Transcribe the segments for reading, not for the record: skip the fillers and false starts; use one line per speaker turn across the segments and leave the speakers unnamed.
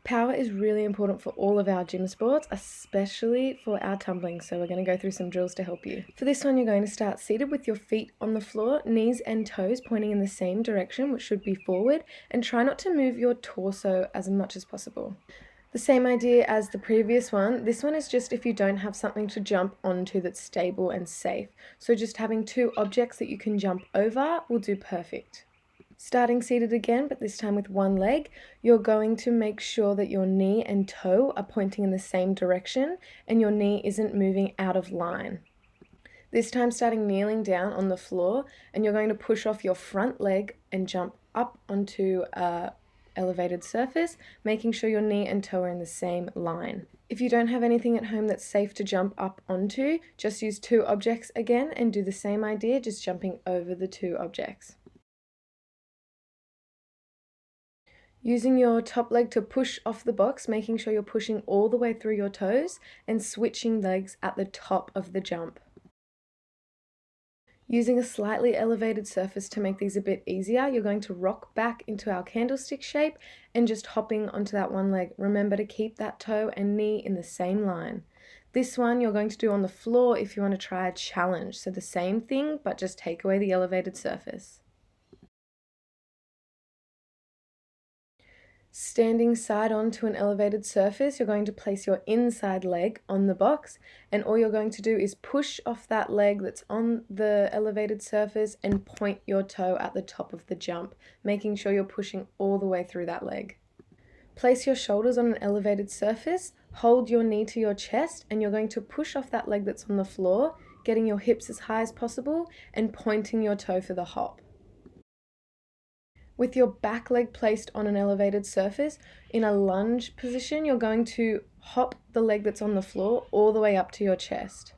Power is really important for all of our gym sports, especially for our tumbling, so we're going to go through some drills to help you. For this one, you're going to start seated with your feet on the floor, knees and toes pointing in the same direction, which should be forward, and try not to move your torso as much as possible. The same idea as the previous one. This one is just if you don't have something to jump onto that's stable and safe. So just having two objects that you can jump over will do perfect. Starting seated again, but this time with one leg, you're going to make sure that your knee and toe are pointing in the same direction and your knee isn't moving out of line. This time starting kneeling down on the floor, and you're going to push off your front leg and jump up onto a elevated surface, making sure your knee and toe are in the same line. If you don't have anything at home that's safe to jump up onto, just use two objects again and do the same idea, just jumping over the two objects. Using your top leg to push off the box, making sure you're pushing all the way through your toes and switching legs at the top of the jump. Using a slightly elevated surface to make these a bit easier, you're going to rock back into our candlestick shape and just hopping onto that one leg. Remember to keep that toe and knee in the same line. This one you're going to do on the floor if you want to try a challenge. So the same thing, but just take away the elevated surface. Standing side on to an elevated surface, you're going to place your inside leg on the box, and all you're going to do is push off that leg that's on the elevated surface and point your toe at the top of the jump, making sure you're pushing all the way through that leg. Place your shoulders on an elevated surface, hold your knee to your chest, and you're going to push off that leg that's on the floor, getting your hips as high as possible and pointing your toe for the hop. With your back leg placed on an elevated surface, in a lunge position, you're going to hop the leg that's on the floor all the way up to your chest.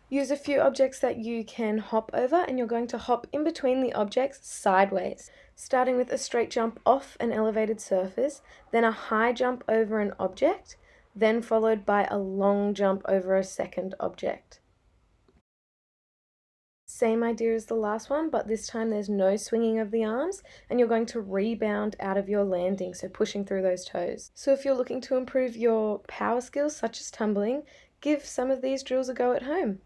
Use a few objects that you can hop over, and you're going to hop in between the objects sideways, starting with a straight jump off an elevated surface, then a high jump over an object, then followed by a long jump over a second object. Same idea as the last one, but this time there's no swinging of the arms, and you're going to rebound out of your landing, so pushing through those toes. So if you're looking to improve your power skills, such as tumbling, give some of these drills a go at home.